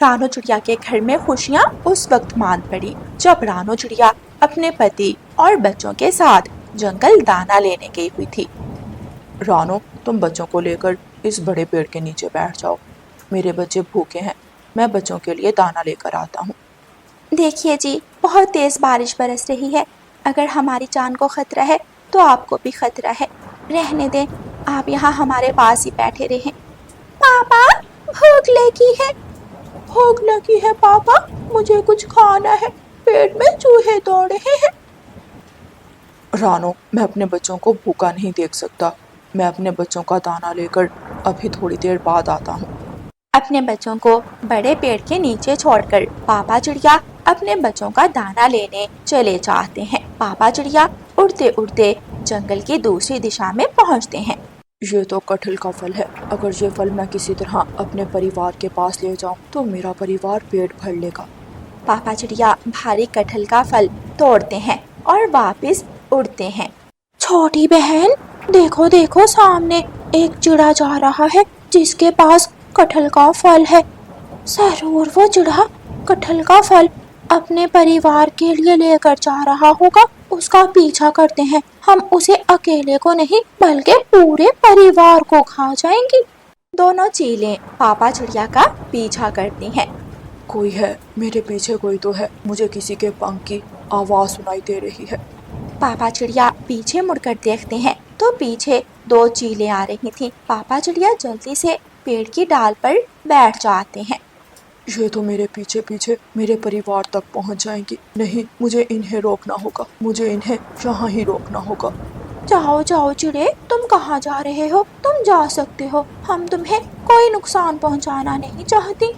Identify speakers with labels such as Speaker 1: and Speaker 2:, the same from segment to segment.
Speaker 1: रानो चिड़िया के घर में खुशियाँ उस वक्त मान पड़ी जब रानो चिड़िया अपने पति और बच्चों के साथ जंगल दाना लेने गई हुई थी।
Speaker 2: रानो, तुम बच्चों को लेकर इस बड़े पेड़ के नीचे बैठ जाओ। मेरे बच्चे भूखे हैं, मैं बच्चों के लिए दाना लेकर आता हूँ।
Speaker 1: देखिए जी, बहुत तेज बारिश बरस रही है। अगर हमारी जान को खतरा है तो आपको भी खतरा है। रहने दें, आप यहाँ हमारे पास ही बैठे रहें। पापा, भूख लगी है।
Speaker 2: भूख लगी है पापा, मुझे कुछ खाना है, पेट में चूहे दौड़ रहे हैं। रानो, मैं अपने बच्चों को भूखा नहीं देख सकता। मैं अपने बच्चों का दाना लेकर अभी थोड़ी देर बाद आता हूँ।
Speaker 1: अपने बच्चों को बड़े पेड़ के नीचे छोड़कर पापा चिड़िया अपने बच्चों का दाना लेने चले जाते हैं। पापा चिड़िया उड़ते उड़ते जंगल की दूसरी दिशा में पहुंचते हैं।
Speaker 2: ये तो कटहल का फल है। अगर ये फल मैं किसी तरह अपने परिवार के पास ले जाऊं तो मेरा परिवार पेट भर लेगा।
Speaker 1: पापा चिड़िया भारी कटहल का फल तोड़ते हैं और वापस उड़ते हैं। छोटी बहन, देखो देखो, सामने एक चिड़ा जा रहा है जिसके पास कटहल का फल है। जरूर वो चिड़ा कटहल का फल अपने परिवार के लिए लेकर जा रहा होगा। उसका पीछा करते हैं, हम उसे अकेले को नहीं बल्कि पूरे परिवार को खा जाएंगी। दोनों चीलें पापा चिड़िया का पीछा करती हैं।
Speaker 2: कोई है, मेरे पीछे कोई तो है। मुझे किसी के पंख की आवाज सुनाई दे रही है।
Speaker 1: पापा चिड़िया पीछे मुड़कर देखते हैं तो पीछे दो चीलें आ रही थीं। पापा चिड़िया जल्दी से पेड़ की डाल पर बैठ जाते हैं।
Speaker 2: ये तो मेरे पीछे पीछे मेरे परिवार तक पहुंच जाएंगी। नहीं, मुझे इन्हें रोकना होगा। मुझे इन्हें यहाँ ही रोकना होगा।
Speaker 1: जाओ जाओ चिड़े, तुम कहाँ जा रहे हो? तुम जा सकते हो, हम तुम्हें कोई नुकसान पहुँचाना नहीं चाहती।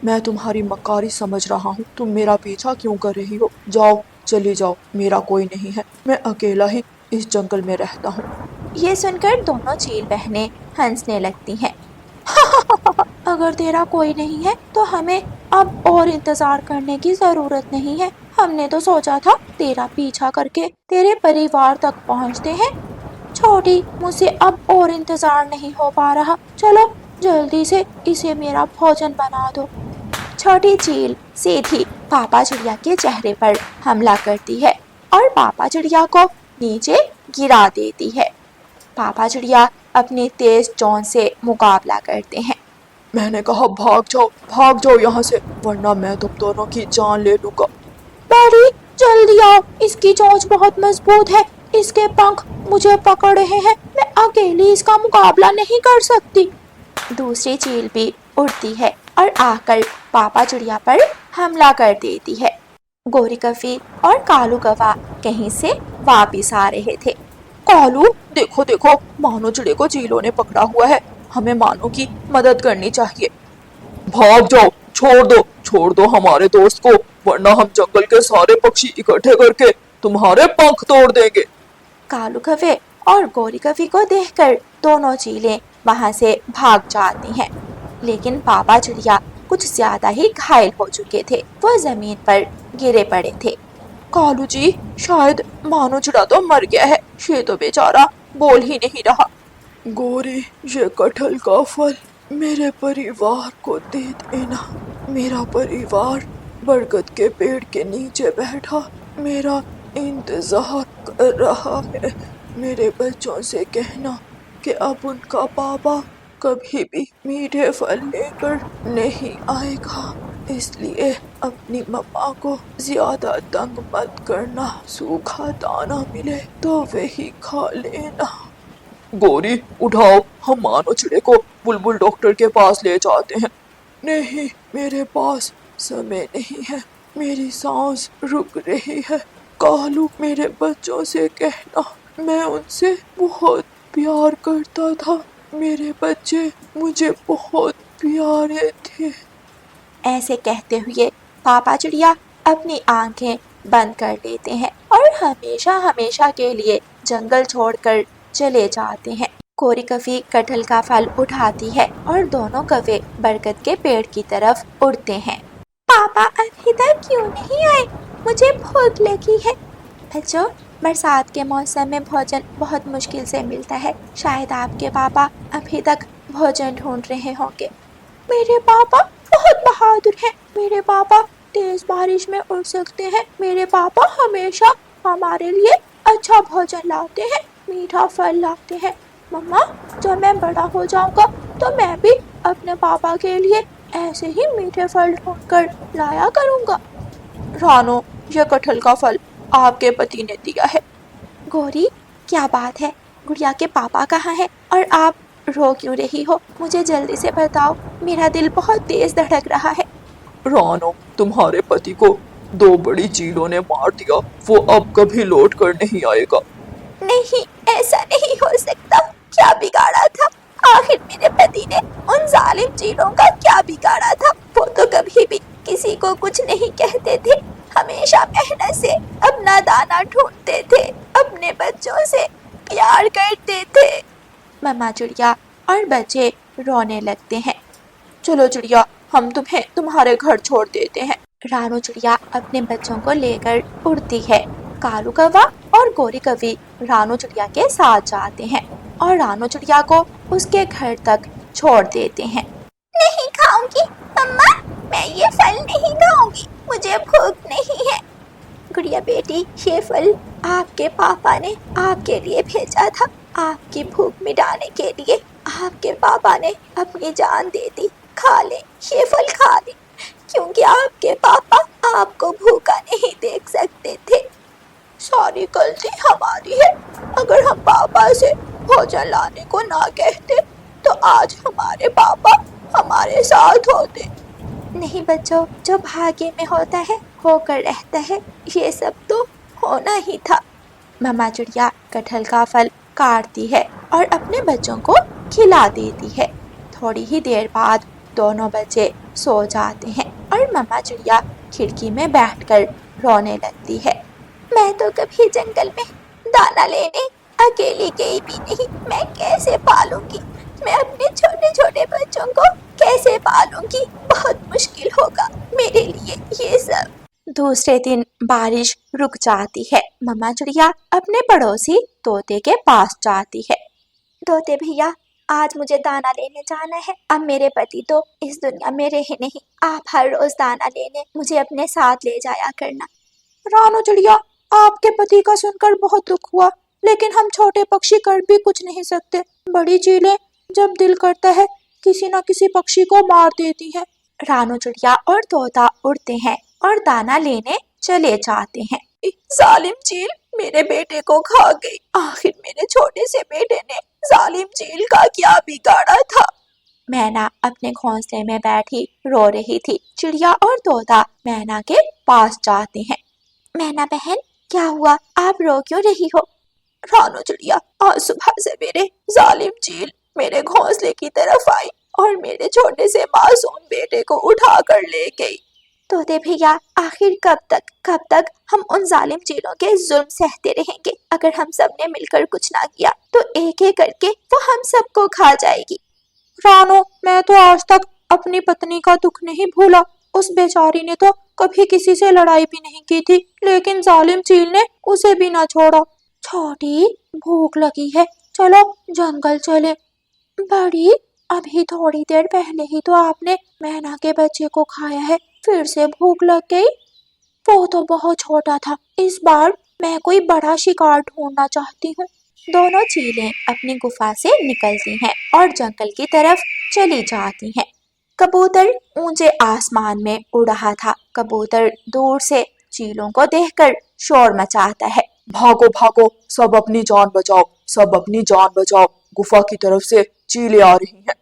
Speaker 2: मैं तुम्हारी मक्कारी समझ रहा हूँ। तुम मेरा पीछा क्यों कर रही हो? जाओ, चली जाओ, मेरा कोई नहीं है। मैं अकेला ही इस जंगल में रहता हूँ।
Speaker 1: ये सुनकर दोनों चील बहनें हंसने लगती हैं। अगर तेरा कोई नहीं है तो हमें अब और इंतजार करने की जरूरत नहीं है। हमने तो सोचा था तेरा पीछा करके तेरे परिवार तक पहुंचते हैं। छोटी, मुझसे अब और इंतजार नहीं हो पा रहा। चलो जल्दी से इसे मेरा भोजन बना दो। छोटी चील सीधी पापा चिड़िया के चेहरे पर हमला करती है और पापा चिड़िया को नीचे गिरा देती है। पापा चिड़िया अपनी तेज चोंच से मुकाबला करते हैं।
Speaker 2: मैंने कहा भाग जाओ यहाँ से, वरना मैं तुम दोनों की जान ले लूंगा।
Speaker 1: बड़ी जल्दी आओ, इसकी चोंच बहुत मजबूत है, इसके पंख मुझे पकड़ रहे हैं। मैं अकेली इसका मुकाबला नहीं कर सकती। दूसरी चील भी उड़ती है और आकर पापा चिड़िया पर हमला कर देती है। गोरी कफी और कालू कौवा कहीं से वापिस आ रहे थे।
Speaker 2: कालू, देखो देखो, मानो चिड़े को चीलों ने पकड़ा हुआ है। हमें मानो की मदद करनी चाहिए। भाग जाओ, छोड़ दो हमारे दोस्त को, वरना हम जंगल के सारे पक्षी इकट्ठे करके तुम्हारे पंख तोड़ देंगे।
Speaker 1: कालू कौवे और गोरी कफी को देखकर दोनों चीलें वहां से भाग जाती हैं। लेकिन पापा चिड़िया कुछ ज्यादा ही घायल हो चुके थे। वो जमीन पर गिरे पड़े थे।
Speaker 2: कालू जी, शायद मानो चिड़ा तो मर गया है। ये तो बेचारा बोल ही नहीं रहा। गोरी, ये कटहल का फल मेरे परिवार को दे देना। मेरा परिवार बरगद के पेड़ के नीचे बैठा मेरा इंतजार कर रहा है। मेरे बच्चों से कहना कि अब उनका पापा कभी भी मीठे फल लेकर नहीं आएगा, इसलिए अपनी मम्मा को ज्यादा तंग मत करना। सूखा दाना मिले तो वही खा लेना। गोरी, उठाओ, हम मानो चिड़े को बुलबुल डॉक्टर के पास ले जाते हैं। नहीं, मेरे पास समय नहीं है, मेरी सांस रुक रही है। कालू, मेरे बच्चों से कहना मैं उनसे बहुत प्यार करता था। मेरे बच्चे मुझे बहुत प्यारे थे।
Speaker 1: ऐसे कहते हुए पापा चिड़िया अपनी आंखें बंद कर लेते हैं और हमेशा हमेशा के लिए जंगल छोड़कर चले जाते हैं। गोरी कफी कटहल का फल उठाती है और दोनों कौवे बरगद के पेड़ की तरफ उड़ते हैं। पापा अभी तक क्यों नहीं आए? मुझे भूख लगी है। बच्चों, बरसात के मौसम में भोजन बहुत मुश्किल से मिलता है। शायद आपके पापा अभी तक भोजन ढूंढ रहे होंगे। मेरे पापा बहुत बहादुर हैं। मेरे पापा तेज बारिश में उड़ सकते हैं। मेरे पापा हमेशा हमारे लिए अच्छा भोजन लाते हैं, मीठा फल लाते हैं। मम्मा, जब मैं बड़ा हो जाऊंगा तो मैं भी अपने पापा के लिए ऐसे ही मीठे फल ढूंढ कर लाया करूंगा।
Speaker 2: रानो, यह कटहल का फल आपके पति ने दिया है।
Speaker 1: गौरी, क्या बात है? गुड़िया के पापा कहाँ हैं और आप रो क्यों रही हो? मुझे जल्दी से बताओ, मेरा दिल बहुत तेज धड़क रहा है।
Speaker 2: रानो, तुम्हारे पति को 2 बड़ी चीलों ने मार दिया। वो अब कभी लौट कर नहीं आएगा।
Speaker 1: नहीं, ऐसा नहीं हो सकता। क्या बिगाड़ा था? आखिर मेरे पति ने उन जालिम चीलों का क्या बिगाड़ा था? वो तो कभी भी किसी को कुछ नहीं कहते थे, हमेशा मेहनत से अपना दाना ढूंढते थे, अपने बच्चों से प्यार करते थे। मम्मा चिड़िया और बच्चे रोने लगते हैं।
Speaker 2: चलो चिड़िया, हम तुम्हें तुम्हारे घर छोड़ देते हैं।
Speaker 1: रानो चिड़िया अपने बच्चों को लेकर उड़ती है। कालू कौवा और गोरी कौवी रानो चिड़िया के साथ जाते हैं और रानो चिड़िया को उसके घर तक छोड़ देते हैं। नहीं खाऊंगी मम्मा, मैं ये फल नहीं खाऊंगी, मुझे भूख नहीं है। गुड़िया बेटी, ये फल आपके पापा ने आपके लिए भेजा था, आपकी भूख मिटाने के लिए। आपके पापा ने अपनी जान दे दी। खा ले, ये फल खा ले, क्योंकि आपके पापा आपको भूखा नहीं देख सकते थे।
Speaker 2: सारी गलती हमारी है। अगर हम पापा से भोजन लाने को ना कहते तो आज हमारे पापा हमारे साथ होते।
Speaker 1: नहीं बच्चों, जो भाग्य में होता है होकर रहता है, ये सब तो होना ही था। मम्मा चिड़िया कटहल का फल काटती है और अपने बच्चों को खिला देती है। थोड़ी ही देर बाद दोनों बच्चे सो जाते हैं और मम्मा चिड़िया खिड़की में बैठकर रोने लगती है। मैं तो कभी जंगल में दाना लेने अकेली गई भी नहीं। मैं कैसे पालूंगी? मैं अपने छोटे छोटे बच्चों को कैसे पालूंगी? बहुत मुश्किल होगा मेरे लिए ये सब। दूसरे दिन बारिश रुक जाती है। मम्मा चिड़िया अपने पड़ोसी तोते के पास जाती है। तोते भैया, आज मुझे दाना लेने जाना है। अब मेरे पति तो इस दुनिया में रहे नहीं। आप हर रोज दाना लेने मुझे अपने साथ ले जाया करना।
Speaker 2: रानो चिड़िया, आपके पति का सुनकर बहुत दुख हुआ, लेकिन हम छोटे पक्षी कर भी कुछ नहीं सकते। बड़ी चीलें जब दिल करता है किसी न किसी पक्षी को मार देती हैं।
Speaker 1: रानो चिड़िया और तोता उड़ते हैं और दाना लेने चले जाते हैं।
Speaker 2: जालिम चील मेरे बेटे को खा गई। आखिर मेरे छोटे से बेटे ने जालिम चील का क्या बिगाड़ा था?
Speaker 1: मैना अपने घोंसले में बैठी रो रही थी। चिड़िया और तोता मैना के पास जाते हैं। मैना बहन, क्या हुआ? आप रो क्यों रही हो?
Speaker 2: रानो चिड़िया, आज सुबह से मेरे जालिम चील मेरे घोंसले की तरफ आई और मेरे छोटे से मासूम बेटे को उठा कर ले गई।
Speaker 1: तोते भैया, आखिर कब तक हम उन जालिम चीलों के जुल्म सहते रहेंगे? अगर हम सब ने मिलकर कुछ ना किया तो एक एक करके वो हम सबको खा जाएगी।
Speaker 2: रानो, मैं तो आज तक अपनी पत्नी का दुख नहीं भूला। उस बेचारी ने तो कभी किसी से लड़ाई भी नहीं की थी, लेकिन जालिम चील ने उसे भी ना छोड़ा।
Speaker 1: छोटी, भूख लगी है, चलो जंगल चले। बड़ी, अभी थोड़ी देर पहले ही तो आपने मैना के बच्चे को खाया है, फिर से भूख लग गई? वो तो बहुत छोटा था। इस बार मैं कोई बड़ा शिकार ढूंढना चाहती हूँ। दोनों चीलें अपनी गुफा से निकलती हैं और जंगल की तरफ चली जाती हैं। कबूतर ऊंचे आसमान में उड़ रहा था। कबूतर दूर से चीलों को देखकर शोर मचाता है।
Speaker 2: भागो भागो, सब अपनी जान बचाओ, सब अपनी जान बचाओ, गुफा की तरफ से चीलें आ रही हैं।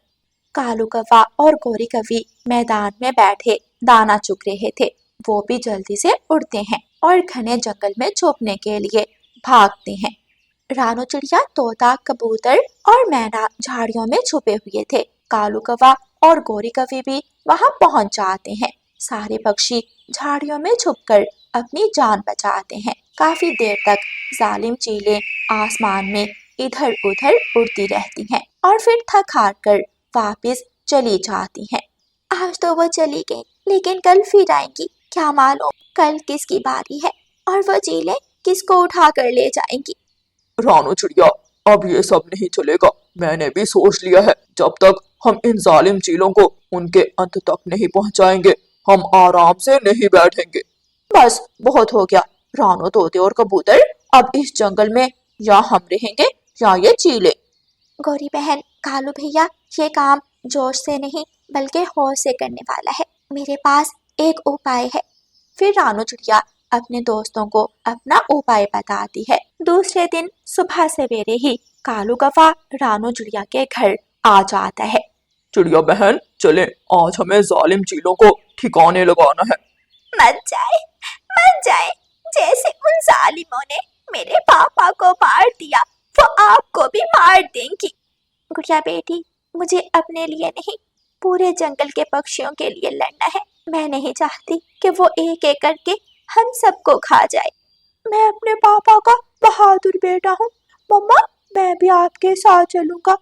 Speaker 1: कालू कौवा और गोरी कौवी मैदान में बैठे दाना चुग रहे थे। वो भी जल्दी से उड़ते हैं और घने जंगल में छुपने के लिए भागते हैं। रानो चिड़िया, तोता, कबूतर और मैना झाड़ियों में छुपे हुए थे। कालू कौवा और गोरी कौवी भी वहां पहुंच जाते हैं। सारे पक्षी झाड़ियों में छुपकर अपनी जान बचाते हैं। काफी देर तक जालिम चीलें आसमान में इधर उधर उड़ती रहती हैं और फिर थक हार कर वापस चली जाती हैं। आज तो वो चली गई, लेकिन कल फिर आएंगी। क्या मालूम कल किसकी बारी है और वो चीलें किसको उठा कर ले जाएंगी।
Speaker 2: रानो चिड़िया, अब ये सब नहीं चलेगा। मैंने भी सोच लिया है, जब तक हम इन जालिम चीलों को उनके अंत तक नहीं पहुंचाएंगे। हम आराम से नहीं बैठेंगे। बस बहुत हो गया। रानो, तोते और कबूतर, अब इस जंगल में या हम रहेंगे या ये चीले।
Speaker 1: गौरी बहन, कालू भैया, ये काम जोश से नहीं बल्कि होश से करने वाला है। मेरे पास एक उपाय है। फिर रानो चिड़िया अपने दोस्तों को अपना उपाय बताती है। दूसरे दिन सुबह सवेरे ही कालू कौवा रानो चिड़िया के घर आ जाता है।
Speaker 2: चिड़िया बहन, चले, आज हमें जालिम चीलों को ठिकाने लगाना है।
Speaker 1: मत जाए, जैसे उन जालिमों ने मेरे पापा को मार दिया, वो आपको भी मार देंगी। गुड़िया बेटी, मुझे अपने लिए नहीं, पूरे जंगल के पक्षियों के लिए लड़ना है। मैं नहीं चाहती कि वो एक एक करके हम सबको खा जाए। मैं अपने पापा का बहादुर बेटा हूँ। मम्मा, मैं भी आपके साथ चलूंगा।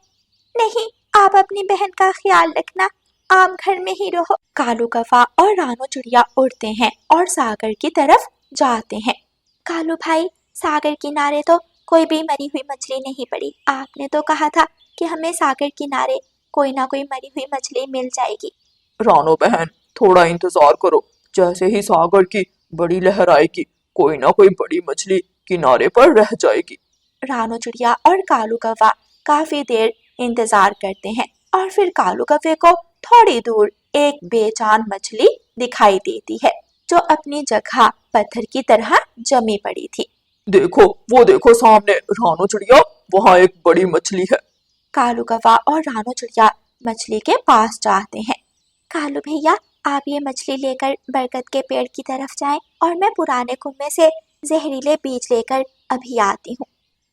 Speaker 1: नहीं, आप अपनी बहन का ख्याल रखना, आप घर में ही रहो। कालू कौवा और रानो चिड़िया उड़ते हैं और सागर की तरफ जाते हैं। कालू भाई, सागर किनारे तो कोई भी मरी हुई मछली नहीं पड़ी। आपने तो कहा था कि हमें सागर किनारे कोई ना कोई मरी हुई मछली मिल जाएगी।
Speaker 2: रानो बहन, थोड़ा इंतजार करो। जैसे ही सागर की बड़ी लहर आएगी, कोई ना कोई बड़ी मछली किनारे पर रह जाएगी।
Speaker 1: रानो चिड़िया और कालू कौवा काफी देर इंतजार करते हैं और फिर कालू कौवे को थोड़ी दूर एक बेजान मछली दिखाई देती है, जो अपनी जगह पत्थर की तरह जमी पड़ी थी।
Speaker 2: देखो, वो देखो सामने, रानो चिड़िया, वहाँ एक बड़ी मछली है।
Speaker 1: कालू कौवा और रानो चिड़िया मछली के पास जाते हैं। कालू भैया, आप ये मछली लेकर बरगद के पेड़ की तरफ जाएं और मैं पुराने कुएं से जहरीले बीज लेकर अभी आती हूँ।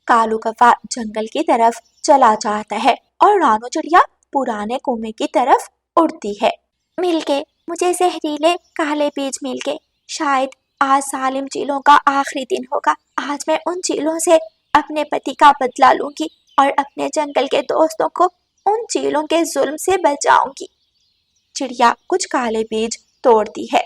Speaker 1: कालू कौवा जंगल की तरफ चला जाता है और रानो चिड़िया पुराने कुएं की तरफ उड़ती है। मिल गए, मुझे जहरीले काले बीज मिल गए। शायद आज जालिम चीलों का आखिरी दिन होगा। आज मैं उन चीलों से अपने पति का बदला लूंगी और अपने जंगल के दोस्तों को उन चीलों के जुल्म से बचाऊंगी। चिड़िया कुछ काले बीज तोड़ती है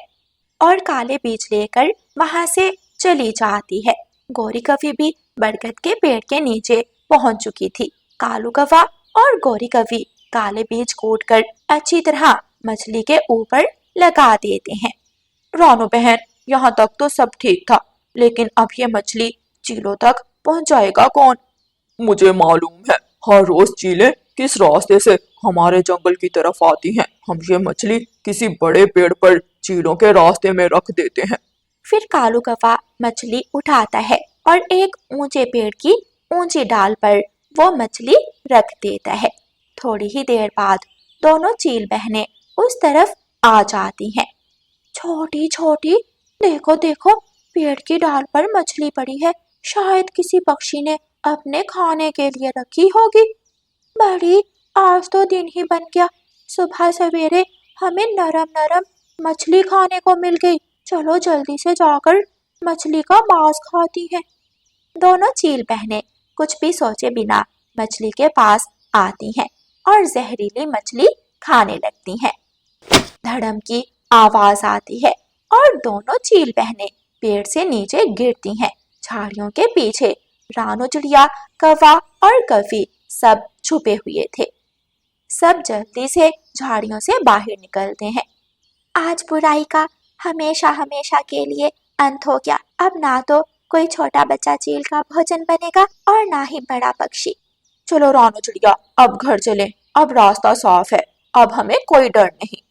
Speaker 1: और काले बीज लेकर वहां से चली जाती है। गौरी कवि भी बरगद के पेड़ के नीचे पहुंच चुकी थी। कालू कौवा और गौरी कवि काले बीज कूटकर अच्छी तरह मछली के ऊपर लगा देते हैं। रानो बहन, यहाँ तक तो सब ठीक था, लेकिन अब ये मछली चीलों तक पहुंचाएगा कौन?
Speaker 2: मुझे मालूम है, हर रोज चीलें किस रास्ते से हमारे जंगल की तरफ आती हैं। हम ये मछली किसी बड़े पेड़ पर चीलों के रास्ते में रख देते हैं।
Speaker 1: फिर कालू कौवा मछली उठाता है और एक ऊंचे पेड़ की ऊंची डाल पर वो मछली रख देता है। थोड़ी ही देर बाद दोनों चील बहनें उस तरफ आ जाती हैं। छोटी छोटी, देखो देखो, पेड़ की डाल पर मछली पड़ी है। शायद किसी पक्षी ने अपने खाने के लिए रखी होगी। बड़ी, आज तो दिन ही बन गया। सुबह सवेरे हमें नरम नरम मछली खाने को मिल गई। चलो जल्दी से जाकर मछली का मांस खाती हैं। दोनों चील बहनें कुछ भी सोचे बिना मछली के पास आती हैं और जहरीली मछली खाने लगती हैं। धड़म की आवाज आती है और दोनों चील बहनें पेड़ से नीचे गिरती हैं। झाड़ियों के पीछे रानो चिड़िया, कौवा और कवि सब छुपे हुए थे। सब जल्दी से झाड़ियों से बाहर निकलते हैं। आज बुराई का हमेशा हमेशा के लिए अंत हो गया। अब ना तो कोई छोटा बच्चा चील का भोजन बनेगा और ना ही बड़ा पक्षी।
Speaker 2: चलो रानो चिड़िया, अब घर चलें। अब रास्ता साफ है, अब हमें कोई डर नहीं।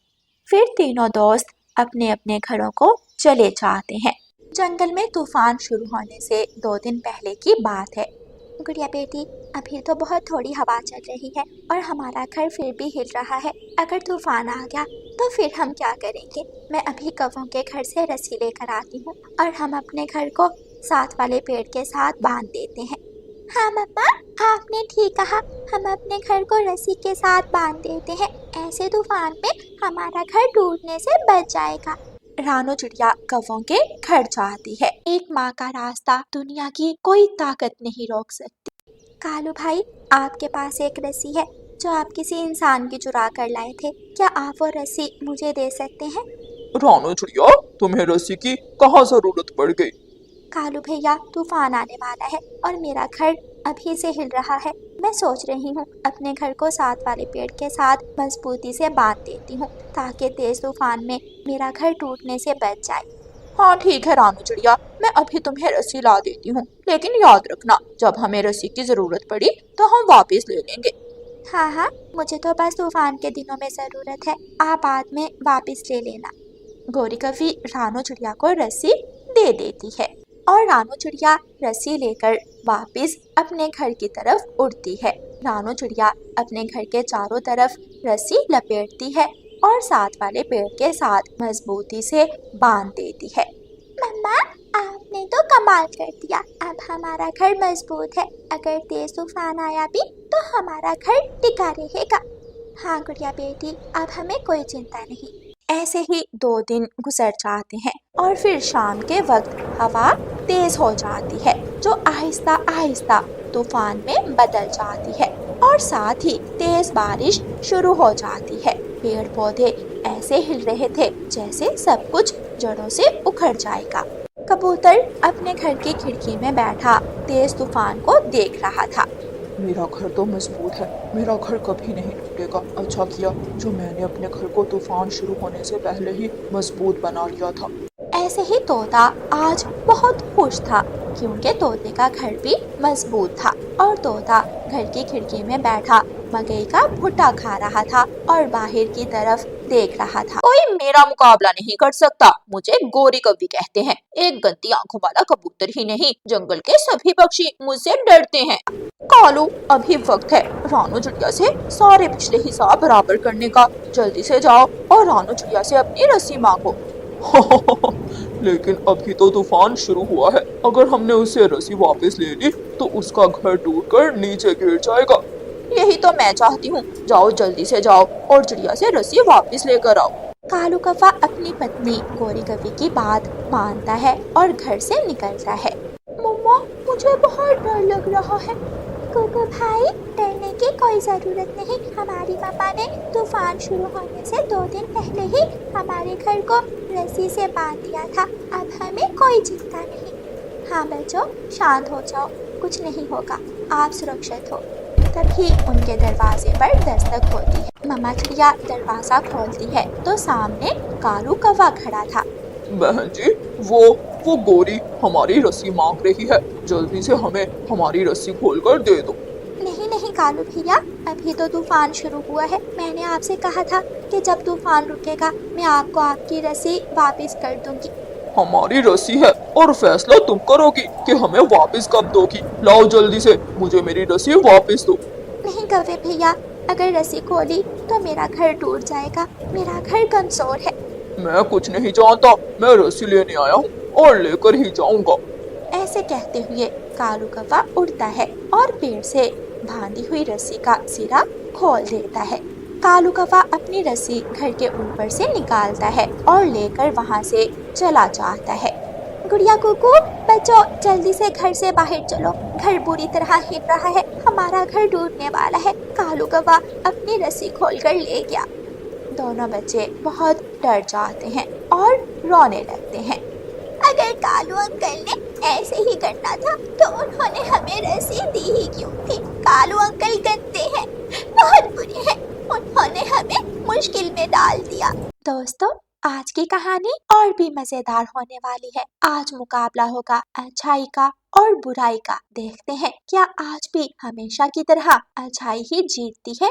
Speaker 1: फिर तीनों दोस्त अपने अपने घरों को चले जाते हैं। जंगल में तूफान शुरू होने से 2 दिन पहले की बात है। गुड़िया बेटी, अभी तो बहुत थोड़ी हवा चल रही है और हमारा घर फिर भी हिल रहा है। अगर तूफान आ गया तो फिर हम क्या करेंगे? मैं अभी कौवों के घर से रस्सी लेकर आती हूँ और हम अपने घर को साथ वाले पेड़ के साथ बांध देते हैं। हाँ मम्मा, आपने ठीक कहा, हम अपने घर को रस्सी के साथ बांध देते हैं। ऐसे तूफान में हमारा घर टूटने से बच जाएगा। रानो चिड़िया कौवों के घर जाती है। एक माँ का रास्ता दुनिया की कोई ताकत नहीं रोक सकती। कालू भाई, आपके पास एक रस्सी है जो आप किसी इंसान की चुरा कर लाए थे। क्या आप वो रस्सी मुझे दे सकते हैं?
Speaker 2: रानो चिड़िया, तुम्हें रस्सी की कहाँ जरूरत पड़ गई?
Speaker 1: कालू भैया, तूफान आने वाला है और मेरा घर अभी से हिल रहा है। मैं सोच रही हूँ अपने घर को साथ वाले पेड़ के साथ मजबूती से बांध देती हूँ ताकि तेज तूफान में मेरा घर टूटने से बच जाए।
Speaker 2: हाँ ठीक है रानू चिड़िया, मैं अभी तुम्हें रस्सी ला देती हूँ, लेकिन याद रखना जब हमें रस्सी की जरूरत पड़ी तो हम वापस ले लेंगे।
Speaker 1: हाँ हाँ, मुझे तो बस तूफान के दिनों में जरूरत है, आप बाद में वापस ले लेना।
Speaker 2: गौरी कवि रानू चिड़िया को रस्सी दे देती है और रानू चिड़िया रस्सी लेकर वापस अपने घर की तरफ उड़ती है। रानू चिड़िया अपने घर के चारों तरफ रस्सी लपेटती है और साथ वाले पेड़ के साथ मजबूती से बांध देती है।
Speaker 1: मम्मा, आपने तो कमाल कर दिया, अब हमारा घर मजबूत है, अगर तेज तूफान आया भी तो हमारा घर टिका रहेगा। हाँ गुड़िया बेटी, अब हमें कोई चिंता नहीं।
Speaker 2: ऐसे ही 2 दिन गुजर जाते हैं और फिर शाम के वक्त हवा तेज हो जाती है जो आहिस्ता आहिस्ता तूफान में बदल जाती है और साथ ही तेज बारिश शुरू हो जाती है। पेड़ पौधे ऐसे हिल रहे थे जैसे सब कुछ जड़ों से उखड़ जाएगा। कबूतर अपने घर की खिड़की में बैठा तेज तूफान को देख रहा था।
Speaker 3: मेरा घर तो मजबूत है, मेरा घर कभी नहीं टूटेगा। अच्छा किया जो मैंने अपने घर को तूफान शुरू होने से पहले ही मजबूत बना लिया था।
Speaker 2: ऐसे ही तोता आज बहुत खुश था क्योंकि तोते का घर भी मजबूत था और तोता घर की खिड़की में बैठा मकई का भुट्टा खा रहा था और बाहर की तरफ देख रहा था। कोई मेरा मुकाबला नहीं कर सकता, मुझे गौरी कवि कहते हैं। एक गंदी आंखों वाला कबूतर ही नहीं, जंगल के सभी पक्षी मुझसे डरते हैं। कालू, अभी वक्त है रानू चिड़िया से सारे पिछले हिसाब बराबर करने का। जल्दी से जाओ और रानू चिड़िया से अपनी रस्सी मांगो।
Speaker 3: लेकिन अभी तो तूफान शुरू हुआ है, अगर हमने उसे रस्सी वापस ले ली तो उसका घर टूटकर नीचे गिर जाएगा।
Speaker 2: यही तो मैं चाहती हूँ, जाओ जल्दी से जाओ और चिड़िया से रस्सी वापस लेकर आओ। कालू कौवा अपनी पत्नी गौरी कवि की बात मानता है और घर से निकलता है।
Speaker 1: मम्मा, मुझे बहुत डर लग रहा है। कोको भाई, डरने की कोई जरूरत नहीं, हमारी मम्मा ने तूफान शुरू होने से 2 दिन पहले ही हमारे घर को रस्सी से बांध दिया था, अब हमें कोई चिंता नहीं। हाँ बच्चों, शांत हो जाओ, कुछ नहीं होगा, आप सुरक्षित हो।
Speaker 2: तभी उनके दरवाजे पर दस्तक होती है। मम्मा चिड़िया दरवाजा खोलती है तो सामने कालू कौवा खड़ा था।
Speaker 3: बहन जी, वो गौरी हमारी रस्सी मांग रही है, जल्दी से हमें हमारी रस्सी खोलकर दे दो।
Speaker 1: नहीं नहीं कालू भैया, अभी तो तूफान शुरू हुआ है, मैंने आपसे कहा था कि जब तूफान रुकेगा मैं आपको आपकी रस्सी वापस कर दूंगी।
Speaker 3: हमारी रस्सी है और फैसला तुम करोगी कि हमें वापस कब दोगी। लाओ जल्दी से मुझे मेरी रस्सी वापस दो।
Speaker 1: नहीं कौवे भैया, अगर रस्सी खोली तो मेरा घर टूट जाएगा, मेरा घर कमजोर है।
Speaker 3: मैं कुछ नहीं जानता, मैं रस्सी लेने आया हूँ और लेकर ही जाऊंगा।
Speaker 2: ऐसे कहते हुए कालू कौवा उड़ता है और पेड़ से बांधी हुई रस्सी का सिरा खोल देता है। कालू कौवा अपनी रस्सी घर के ऊपर से निकालता है और लेकर वहाँ से चला जाता है।
Speaker 1: गुड़िया कुकू, बच्चों जल्दी से घर से बाहर चलो, घर बुरी तरह हिल रहा है, हमारा घर टूटने वाला है। कालू कौवा अपनी रस्सी खोलकर ले गया।
Speaker 2: दोनों बच्चे बहुत डर जाते हैं और रोने लगते हैं।
Speaker 1: अगर कालू अंकल ने ऐसे ही करना था तो उन्होंने हमें रस्सी दी ही क्यों थी? कालू अंकल गंदे हैं, बहुत बुरे हैं, उन्होंने हमें मुश्किल में डाल दिया।
Speaker 2: दोस्तों, आज की कहानी और भी मजेदार होने वाली है। आज मुकाबला होगा अच्छाई का और बुराई का। देखते हैं क्या आज भी हमेशा की तरह अच्छाई ही जीतती है।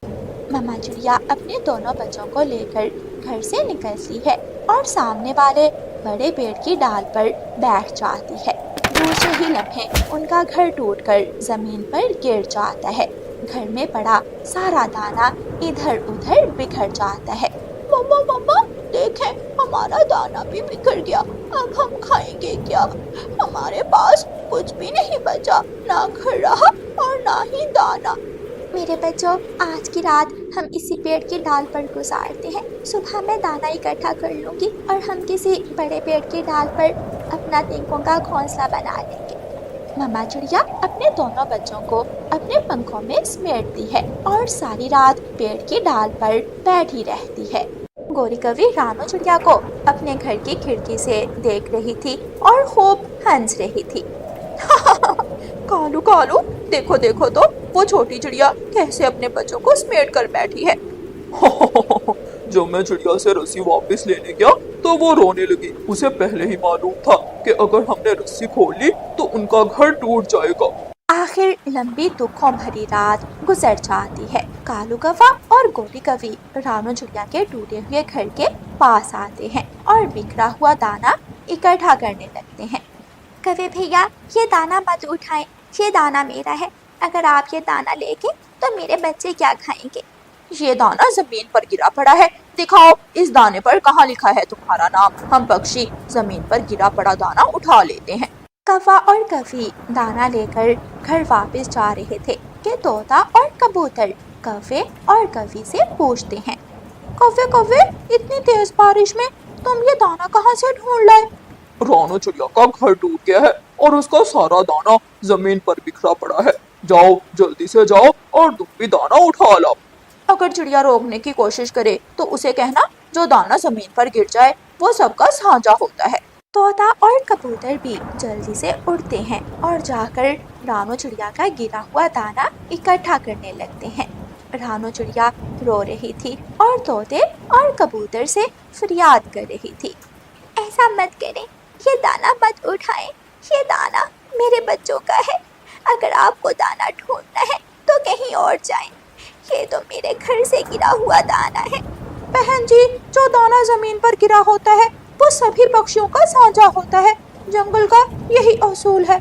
Speaker 2: मम्मा चिड़िया अपने दोनों बच्चों को लेकर घर से निकलती है और सामने वाले बड़े पेड़ की डाल पर बैठ जाती है। दूसरे ही लम्हे उनका घर टूटकर जमीन पर गिर जाता है। घर में पड़ा सारा दाना इधर उधर बिखर जाता है।
Speaker 1: मम्मा मम्मा, देखें हमारा दाना भी बिखर गया, अब हम खाएंगे क्या? हमारे पास कुछ भी नहीं बचा, ना घर रहा और ना ही दाना। मेरे बच्चों, आज की रात हम इसी पेड़ की डाल पर गुजारते हैं, सुबह मैं दाना इकट्ठा कर लूंगी और हम किसी बड़े पेड़ की डाल पर अपना तिनकों का घोंसला बना लेंगे।
Speaker 2: मम्मा चिड़िया अपने दोनों बच्चों को अपने पंखों में समेटती है और सारी रात पेड़ की डाल पर बैठी रहती है। गौरी कवि रानू चिड़िया को अपने घर की खिड़की से देख रही थी और खूब हंस रही थी।
Speaker 3: कालू कालू,
Speaker 2: देखो देखो तो वो छोटी चिड़िया कैसे अपने बच्चों को समेट कर बैठी है।
Speaker 3: जब मैं चिड़िया से रस्सी वापस लेने गया तो वो रोने लगी। उसे पहले ही मालूम था कि अगर हमने रस्सी खोल ली तो उनका घर टूट जाएगा।
Speaker 1: आखिर लंबी दुखों भरी रात गुजर जाती है। कालू कौवा और गोरी कौवी रानू चिड़िया के टूटे हुए घर के पास आते हैं और बिखरा हुआ दाना इकट्ठा करने लगते हैं। कौवे भैया, ये दाना मत उठाएं, ये दाना मेरा है। अगर आप ये दाना लेंगे तो मेरे बच्चे क्या खाएंगे?
Speaker 2: ये दाना जमीन पर गिरा पड़ा है, दिखाओ इस दाने पर कहाँ लिखा है तुम्हारा नाम। हम पक्षी जमीन पर गिरा पड़ा दाना उठा लेते हैं।
Speaker 1: कौवा और कौवी दाना लेकर घर वापस जा रहे थे कि तोता और कबूतर कौवे और कौवी से पूछते हैं,
Speaker 2: कौवे कौवे, इतनी तेज बारिश में तुम ये दाना कहाँ से ढूंढ लाए?
Speaker 3: रानू चिड़िया का घर टूट गया है और उसका सारा दाना जमीन पर बिखरा पड़ा है। जाओ, जल्दी से जाओ और तुम भी दाना उठा लाओ।
Speaker 2: अगर चिड़िया रोकने की कोशिश करे तो उसे कहना, जो दाना जमीन पर गिर जाए वो सबका साझा होता है।
Speaker 1: तोता और कबूतर भी जल्दी से उड़ते हैं और जाकर रानू चिड़िया का गिरा हुआ दाना इकट्ठा करने लगते हैं। रानू चिड़िया रो रही थी और तोते और कबूतर से फरियाद कर रही थी, ऐसा मत करें, ये दाना मत उठाएं, ये दाना मेरे बच्चों का है। अगर आपको दाना ढूंढना है तो कहीं और जाएं, ये तो मेरे घर से गिरा हुआ दाना है।
Speaker 2: बहन जी, जो दाना जमीन पर गिरा होता है वो सभी पक्षियों का साझा होता है, जंगल का यही असूल है।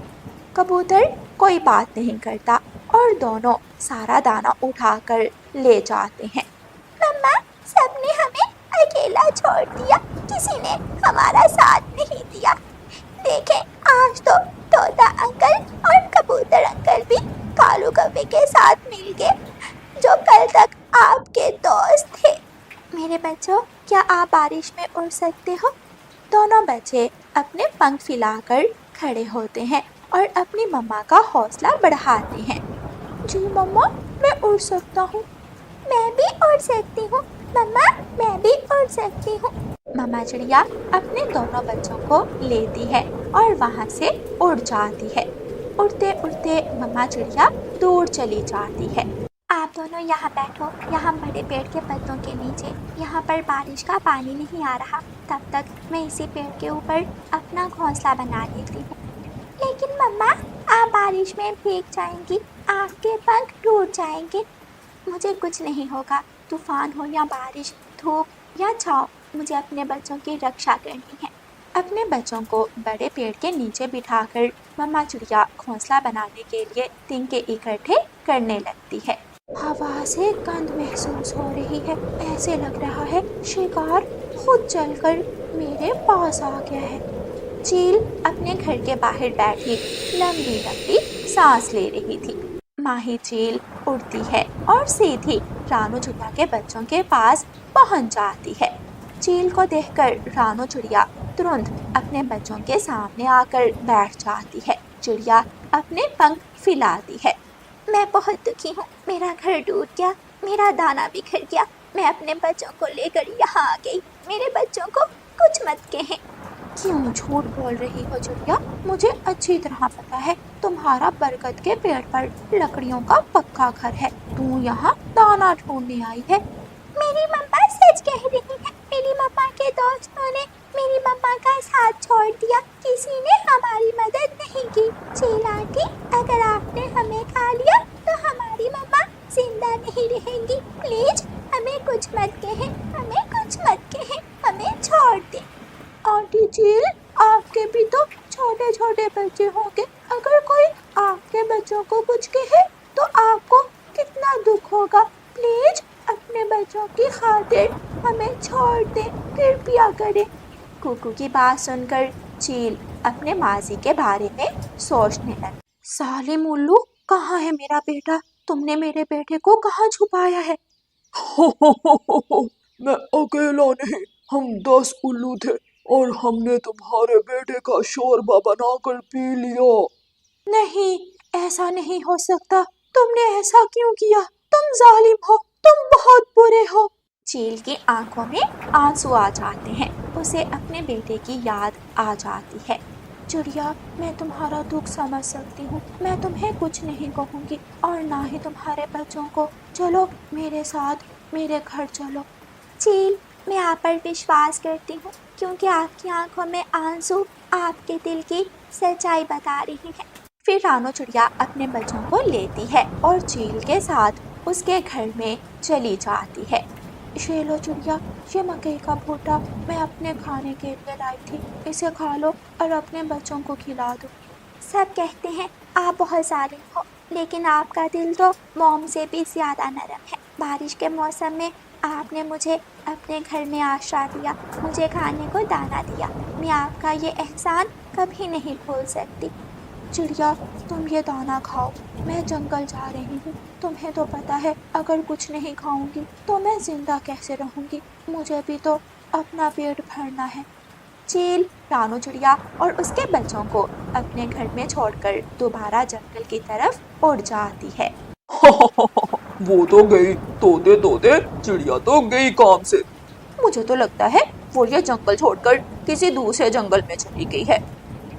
Speaker 1: कबूतर कोई बात नहीं करता और दोनों सारा दाना उठाकर ले जाते हैं। मम्मा, सबने हमें अकेला छोड़ दिया, किसी ने हमारा साथ नहीं दिया। देखें, आज तो तोता अंकल और कबूतर अंकल भी कालू कौवे के साथ मिल गए, जो कल तक आपके दोस्त थे। मेरे बच्चों, क्या आप बारिश में उड़ सकते हो? दोनों बच्चे अपने पंख फैलाकर खड़े होते हैं और अपनी मम्मा का हौसला बढ़ाते हैं।
Speaker 2: जी मम्मा, मैं उड़ सकता हूँ।
Speaker 1: मैं भी उड़ सकती हूँ मम्मा, मैं भी उड़ सकती हूँ। मम्मा चिड़िया अपने दोनों बच्चों को लेती है और वहाँ से उड़ जाती है। उड़ते उड़ते मम्मा चिड़िया दूर चली जाती है। आप दोनों यहाँ बैठो, यहाँ बड़े पेड़ के पत्तों के नीचे। यहाँ पर बारिश का पानी नहीं आ रहा, तब तक मैं इसी पेड़ के ऊपर अपना घोंसला बना लेती हूँ। लेकिन मम्मा, आप बारिश में भीग जाएंगी, आपके पंख टूट जाएंगे। मुझे कुछ नहीं होगा, तूफान हो या बारिश, धूप या छाँव, मुझे अपने बच्चों की रक्षा करनी है। अपने बच्चों को बड़े पेड़ के नीचे बिठाकर मम्मा चिड़िया घोंसला बनाने के लिए तिनके इकट्ठे करने लगती है। हवा से गंध महसूस हो रही है, ऐसे लग रहा है शिकार खुद चलकर मेरे पास आ गया है। चील अपने घर के बाहर बैठी लंबी लंबी सांस ले रही थी। माही चील उड़ती है और सीधी रानू चिड़िया के बच्चों के पास पहुंच जाती है। चील को देखकर रानू चिड़िया तुरंत अपने बच्चों के सामने आकर बैठ जाती है। चिड़िया अपने पंख फैलाती है। मैं बहुत दुखी हूँ, मेरा घर टूट गया, मेरा दाना बिखर गया, मैं अपने बच्चों को लेकर यहाँ आ गई। मेरे बच्चों को कुछ मत कहें।
Speaker 2: क्यों झूठ बोल रही हो चिड़िया? मुझे अच्छी तरह पता है तुम्हारा बरगद के पेड़ पर लकड़ियों का पक्का घर है। तू यहाँ दाना ढूंढने आई है।
Speaker 1: मेरी मम्मा सच कह रही है। मेरी मम्मा के दोस्तों ने मेरी मम्मा का साथ छोड़ दिया, किसी ने हमारी मदद नहीं की। चील आंटी, अगर आपने हमें खा लिया तो हमारी मम्मा जिंदा नहीं रहेंगी। प्लीज हमें कुछ मत कहें, हमें कुछ मत कहें, हमें छोड़ दें।
Speaker 2: आंटी चील, आपके भी तो छोटे छोटे बच्चे होंगे, अगर कोई आपके बच्चों को कुछ कहे तो आपको कितना दुख होगा। प्लीज अपने बच्चों की खातिर हमें छोड़ दें, कृपया करें।
Speaker 1: कुकू की बात सुनकर चील अपने माजी के बारे में सोचने लगी।
Speaker 2: सालिम उल्लू, कहाँ है मेरा बेटा? तुमने मेरे बेटे को कहाँ छुपाया है?
Speaker 3: मैं अकेला नहीं, हम 10 उल्लू थे और हमने तुम्हारे बेटे का शोरबा बनाकर पी लिया।
Speaker 2: नहीं, ऐसा नहीं हो सकता। तुमने ऐसा क्यों किया? तुम जालिम हो, तुम बहुत बुरे हो।
Speaker 1: चील की आंखों में आंसू आ जाते हैं। उसे अपने बेटे की याद आ जाती है। चिड़िया, मैं तुम्हारा दुख समझ सकती हूँ। मैं तुम्हें कुछ नहीं कहूँगी और ना ही तुम्हारे बच्चों को। चलो मेरे साथ, मेरे घर चलो। चील, मैं आप पर विश्वास करती हूँ क्योंकि आपकी आंखों में आंसू आपके दिल की सच्चाई बता रही है। फिर रानो चिड़िया अपने बच्चों को लेती है और चील के साथ उसके घर में चली जाती है। ये लो चिड़िया, ये मकई का भुट्टा मैं अपने खाने के लिए लाई थी। इसे खा लो और अपने बच्चों को खिला दो। सब कहते हैं आप बहुत जालिम हो, लेकिन आपका दिल तो मोम से भी ज्यादा नरम है। बारिश के मौसम में आपने मुझे अपने घर में आश्रय दिया, मुझे खाने को दाना दिया। मैं आपका ये एहसान कभी नहीं भूल सकती। चिड़िया, तुम ये दाना खाओ, मैं जंगल जा रही हूँ। तुम्हें तो पता है अगर कुछ नहीं खाऊंगी तो मैं जिंदा कैसे रहूंगी। मुझे भी तो अपना पेट भरना है। चील रानू चिड़िया और उसके बच्चों को अपने घर में छोड़कर दोबारा जंगल की तरफ उड़ जाती है।
Speaker 3: वो तो गई, तोते तोते चिड़िया तो गई काम से।
Speaker 2: मुझे तो लगता है वो ये जंगल छोड़कर किसी दूसरे जंगल में चली गई है।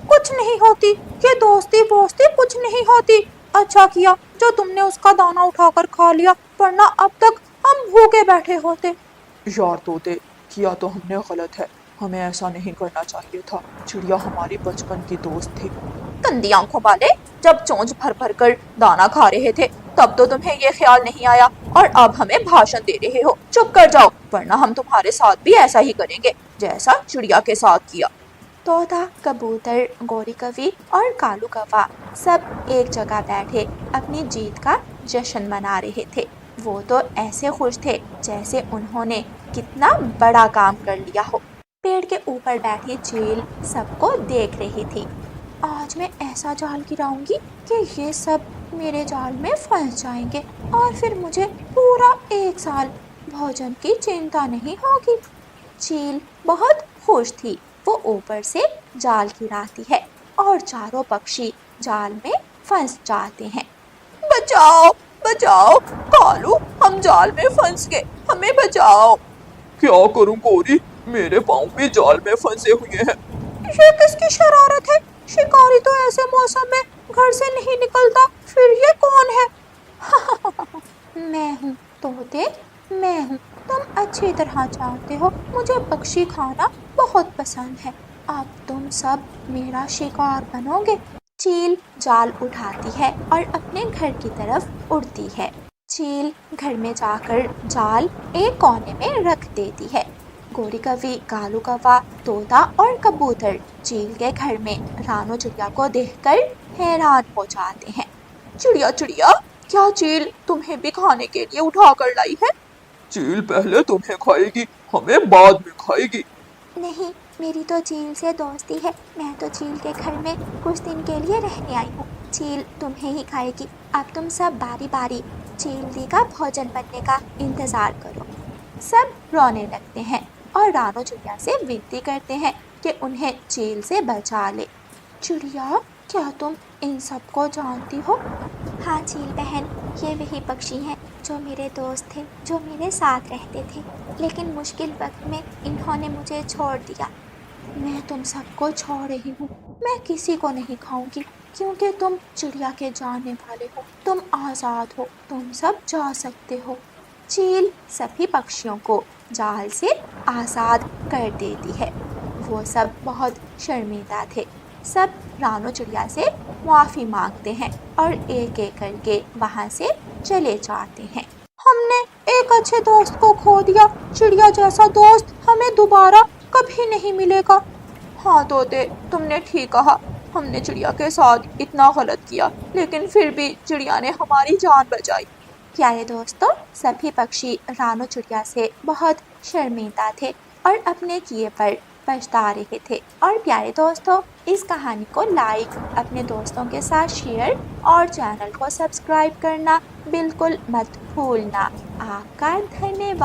Speaker 2: कुछ नहीं होती, ये दोस्ती वोस्ती कुछ नहीं होती। अच्छा किया जो तुमने उसका दाना उठाकर खा लिया, वरना अब तक हम भूखे बैठे होते।
Speaker 3: यार तोते, किया तो हमने गलत है, हमें ऐसा नहीं करना चाहिए था। चिड़िया हमारी बचपन की दोस्त थी।
Speaker 2: गंदी आंखों वाले, जब चोंच भर भर कर दाना खा रहे थे तब तो तुम्हें ये ख्याल नहीं आया और अब हमें भाषण दे रहे हो। चुप कर जाओ, वरना हम तुम्हारे साथ भी ऐसा ही करेंगे जैसा चिड़िया के साथ किया।
Speaker 1: तोता, कबूतर, गौरी कवि और कालू कौवा सब एक जगह बैठे अपनी जीत का जश्न मना रहे थे। वो तो ऐसे खुश थे जैसे उन्होंने कितना बड़ा काम कर लिया हो। पेड़ के ऊपर बैठी चील सबको देख रही थी। आज मैं ऐसा जाल गिराऊंगी कि ये सब मेरे जाल में फंस जाएंगे और फिर मुझे पूरा 1 साल भोजन की चिंता नहीं होगी। चील बहुत खुश थी। वो ऊपर से जाल गिराती है और चारों पक्षी जाल में फंस जाते हैं।
Speaker 2: बचाओ बचाओ कालू, हम जाल में फंस गए, हमें बचाओ।
Speaker 3: क्या करूं गौरी, मेरे पाँव भी जाल में फंसे हुए हैं।
Speaker 2: ये किसकी शरारत है? शिकारी तो ऐसे मौसम में घर से नहीं निकलता, फिर ये कौन है?
Speaker 1: मैं हूँ तोते, मैं हूँ। तुम अच्छी तरह जानते हो मुझे पक्षी खाना बहुत पसंद है। अब तुम सब मेरा शिकार बनोगे। चील जाल उठाती है और अपने घर की तरफ उड़ती है। चील घर में जाकर जाल एक कोने में रख देती है। गोरी कवि, कालू कौवा, तोता और कबूतर चील के घर में रानो चिड़िया को देखकर हैरान हो जाते हैं।
Speaker 2: चिड़िया चिड़िया, क्या चील तुम्हें भी खाने के लिए उठा कर लाई है?
Speaker 3: चील पहले तुम्हें खाएगी, हमें बाद में खाएगी।
Speaker 1: नहीं, मेरी तो चील से दोस्ती है। मैं तो चील के घर में कुछ दिन के लिए रहने आई हूँ। चील तुम्हें ही खाएगी। अब तुम सब बारी बारी चील दी का भोजन बनने का इंतजार करो। सब रोने लगते हैं और रानो चिड़िया से विनती करते हैं कि उन्हें चील से बचा ले। चिड़िया, क्या तुम इन सबको जानती हो? हाँ चील बहन, ये वही पक्षी हैं जो मेरे दोस्त थे, जो मेरे साथ रहते थे, लेकिन मुश्किल वक्त में इन्होंने मुझे छोड़ दिया। मैं तुम सबको छोड़ रही हूँ। मैं किसी को नहीं खाऊंगी क्योंकि तुम चिड़िया के जानने वाले हो। तुम आज़ाद हो, तुम सब जा सकते हो। चील सभी पक्षियों को जाल से आज़ाद कर देती है। वो सब बहुत शर्मिंदा थे। सब रानो चिड़िया से माफ़ी मांगते हैं और एक एक करके वहाँ से चले जाते हैं।
Speaker 2: हमने एक अच्छे दोस्त को खो दिया। चिड़िया जैसा दोस्त हमें दोबारा कभी नहीं मिलेगा। हाँ तोते, तुमने ठीक कहा, हमने चिड़िया के साथ इतना गलत किया, लेकिन फिर भी चिड़िया ने हमारी जान बचाई।
Speaker 1: प्यारे दोस्तों, सभी पक्षी रानो चिड़िया से बहुत शर्मिंदा थे और अपने किए पर पछता रहे थे। और प्यारे दोस्तों, इस कहानी को लाइक, अपने दोस्तों के साथ शेयर और चैनल को सब्सक्राइब करना बिल्कुल मत भूलना। आपका धन्यवाद।